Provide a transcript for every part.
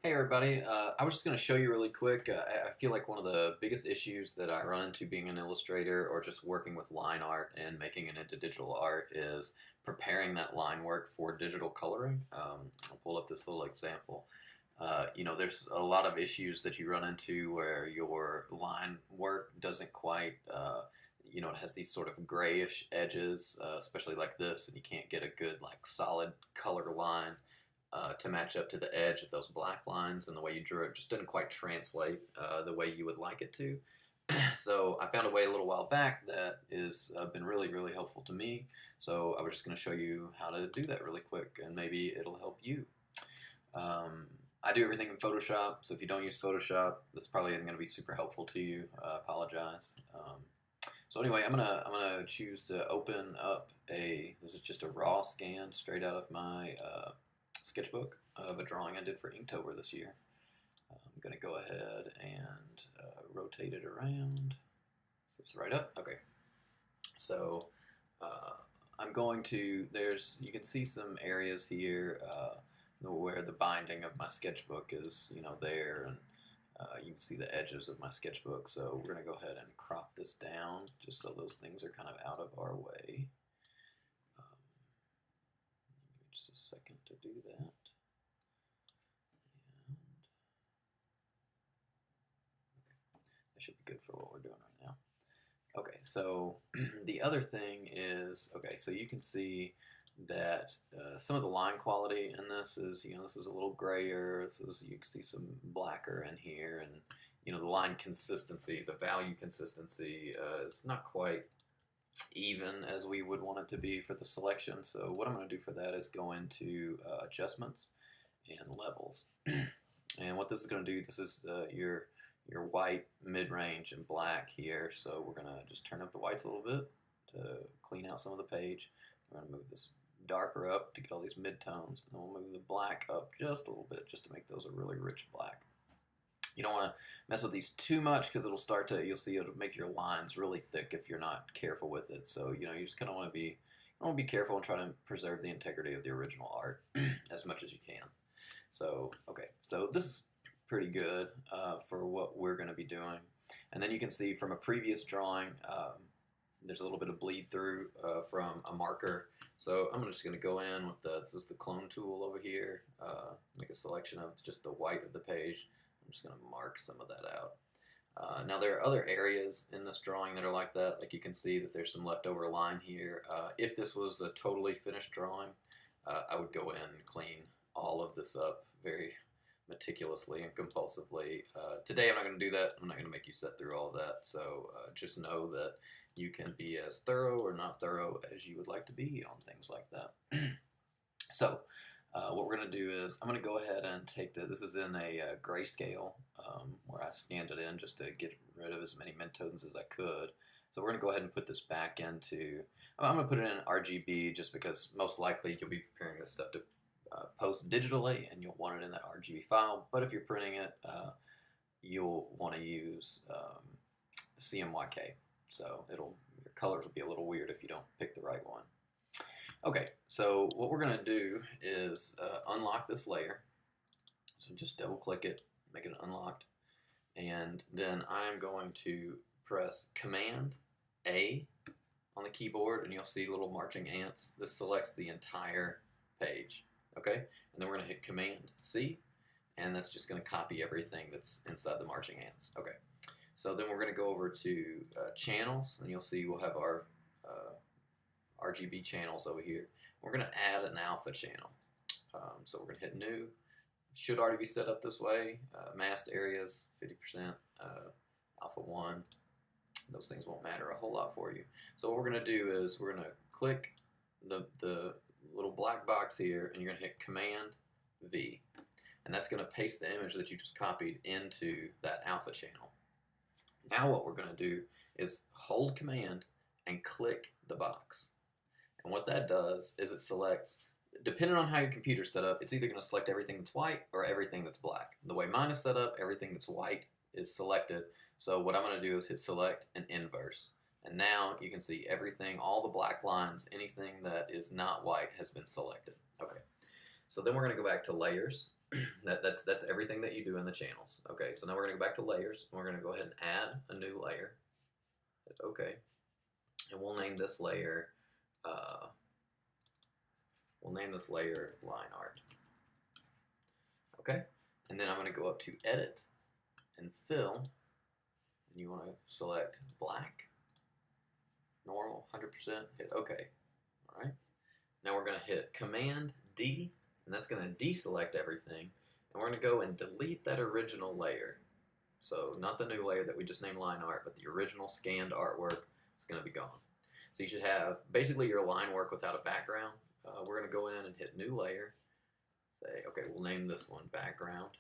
Hey everybody, I was just going to show you really quick. I feel like one of the biggest issues that I run into being an illustrator or just working with line art and making it into digital art is preparing that line work for digital coloring. I'll pull up this little example. There's a lot of issues that you run into where your line work doesn't quite, it has these sort of grayish edges, especially like this, and you can't get a good, like, solid color line to match up to the edge of those black lines, and the way you drew it just didn't quite translate the way you would like it to. So I found a way a little while back that is been really, really helpful to me. So I was just going to show you how to do that really quick, and maybe it'll help you. I do everything in Photoshop, so if you don't use Photoshop, this probably isn't going to be super helpful to you. I apologize. So anyway, I'm gonna choose to open up this is just a raw scan straight out of my sketchbook of a drawing I did for Inktober this year. I'm going to go ahead and rotate it around so it's right up. Okay, so I'm going to, you can see some areas here where the binding of my sketchbook is, there, and you can see the edges of my sketchbook. So we're going to go ahead and crop this down just so those things are kind of out of our way. Just a second to do that. And that should be good for what we're doing right now. Okay, so the other thing is, okay, so you can see that some of the line quality in this is, this is a little grayer. You can see some blacker in here, and the line consistency, the value consistency is not quite even as we would want it to be for the selection. So what I'm going to do for that is go into adjustments and levels. And what this is going to do, this is your white, mid-range, and black here. So we're going to just turn up the whites a little bit to clean out some of the page. We're going to move this darker up to get all these mid-tones. And then we'll move the black up just a little bit just to make those a really rich black. You don't want to mess with these too much because you'll see it'll make your lines really thick if you're not careful with it. So, you just kind of want to be careful and try to preserve the integrity of the original art as much as you can. So, okay, so this is pretty good for what we're going to be doing. And then you can see from a previous drawing, there's a little bit of bleed through from a marker. So I'm just going to go in with this is the clone tool over here, make a selection of just the white of the page. I'm just going to mark some of that out. Now there are other areas in this drawing that are like that. Like you can see that there's some leftover line here. If this was a totally finished drawing, I would go in and clean all of this up very meticulously and compulsively. Today I'm not going to do that. I'm not going to make you sit through all of that. So just know that you can be as thorough or not thorough as you would like to be on things like that. So what we're going to do is I'm going to go ahead and take this is in a grayscale where I scanned it in just to get rid of as many midtones as I could. So we're going to go ahead and put this back into, I'm going to put it in RGB just because most likely you'll be preparing this stuff to post digitally and you'll want it in that RGB file. But if you're printing it, you'll want to use CMYK. So your colors will be a little weird if you don't pick the right one. Okay, so what we're going to do is unlock this layer. So just double click it, make it unlocked. And then I'm going to press Command A on the keyboard, and you'll see little marching ants. This selects the entire page. Okay, and then we're going to hit Command C, and that's just going to copy everything that's inside the marching ants. Okay, so then we're going to go over to channels, and you'll see we'll have our RGB channels over here. We're going to add an alpha channel. So we're going to hit new. Should already be set up this way. Masked areas, 50%, alpha 1. Those things won't matter a whole lot for you. So what we're going to do is we're going to click the little black box here, and you're going to hit Command V. And that's going to paste the image that you just copied into that alpha channel. Now what we're going to do is hold Command and click the box. And what that does is it selects, depending on how your computer's set up, it's either going to select everything that's white or everything that's black. The way mine is set up, everything that's white is selected. So what I'm going to do is hit select and inverse. And now you can see everything, all the black lines, anything that is not white has been selected. Okay, so then we're going to go back to layers, that's everything that you do in the channels. Okay, so now we're going to go back to layers, and we're going to go ahead and add a new layer. Hit OK, and we'll name this layer line art. Okay, and then I'm going to go up to edit and fill, and you want to select black, normal, 100%, hit OK. All right, now we're going to hit Command D, and that's going to deselect everything, and we're going to go and delete that original layer. So not the new layer that we just named line art, but the original scanned artwork is going to be gone. So you should have basically your line work without a background. We're going to go in and hit new layer, say, okay, we'll name this one background.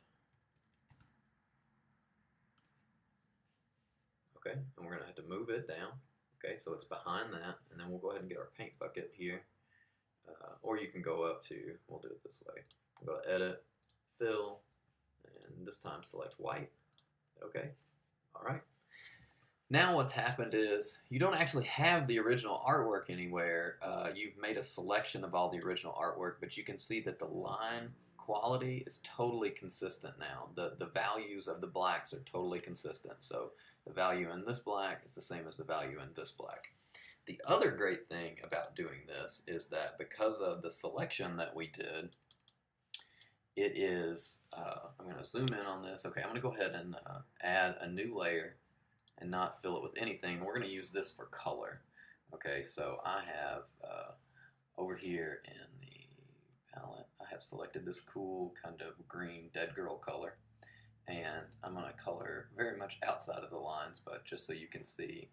Okay, and we're going to have to move it down. Okay, so it's behind that, and then we'll go ahead and get our paint bucket here. Or you can go up to, we'll do it this way. We'll go to edit, fill, and this time select white. Okay, all right. Now what's happened is you don't actually have the original artwork anywhere. You've made a selection of all the original artwork, but you can see that the line quality is totally consistent now. The values of the blacks are totally consistent. So the value in this black is the same as the value in this black. The other great thing about doing this is that because of the selection that we did, it is, I'm going to zoom in on this. Okay, I'm going to go ahead and add a new layer and not fill it with anything. We're going to use this for color. Okay, so I have over here in the palette, I have selected this cool kind of green dead girl color. And I'm going to color very much outside of the lines, but just so you can see,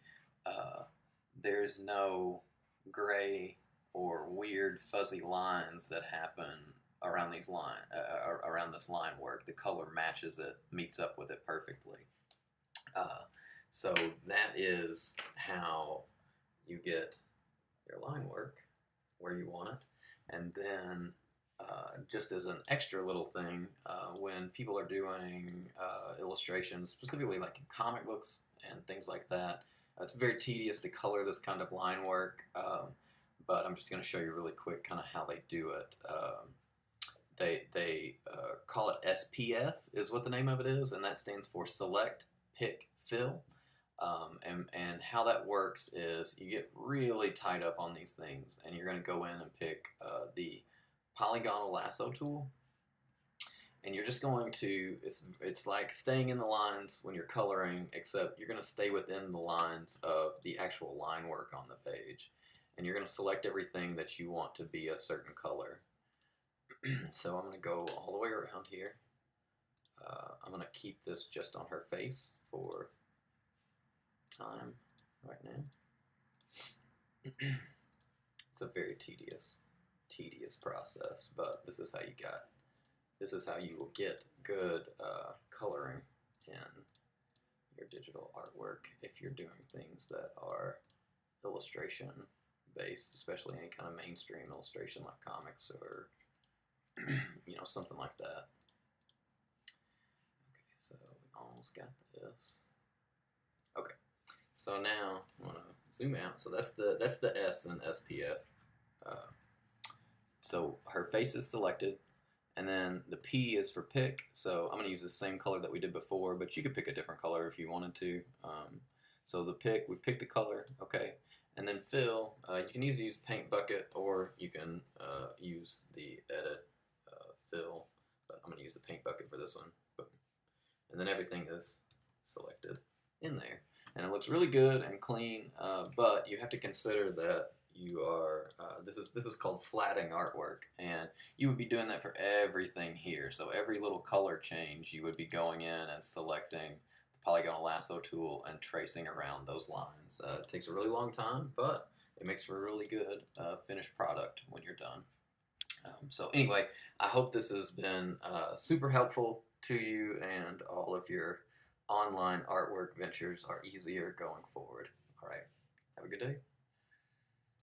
there's no gray or weird fuzzy lines that happen around these around this line work. The color matches it, meets up with it perfectly. So that is how you get your line work where you want it. And then just as an extra little thing, when people are doing illustrations, specifically like in comic books and things like that, it's very tedious to color this kind of line work, but I'm just going to show you really quick kind of how they do it. They call it SPF is what the name of it is, and that stands for Select, Pick, Fill. And how that works is you get really tied up on these things, and you're going to go in and pick the polygonal lasso tool, and you're just going to, it's like staying in the lines when you're coloring, except you're going to stay within the lines of the actual line work on the page, and you're going to select everything that you want to be a certain color. So I'm going to go all the way around here. I'm going to keep this just on her face for time right now. It's a very tedious process, but this is how you will get good coloring in your digital artwork if you're doing things that are illustration based, especially any kind of mainstream illustration like comics or something like that. Okay, so we almost got this. Okay, so now I'm gonna zoom out. So that's the S in SPF. So her face is selected, and then the P is for pick. So I'm gonna use the same color that we did before, but you could pick a different color if you wanted to. So the pick, we picked the color, okay, and then fill. You can either use paint bucket or you can use the edit fill, but I'm gonna use the paint bucket for this one. Boom. And then everything is selected in there, and it looks really good and clean. But you have to consider that you are this is called flatting artwork, and you would be doing that for everything here. So every little color change, you would be going in and selecting the polygonal lasso tool and tracing around those lines. It takes a really long time, but it makes for a really good finished product when you're done. So anyway, I hope this has been super helpful to you, and all of your online artwork ventures are easier going forward. All right, have a good day.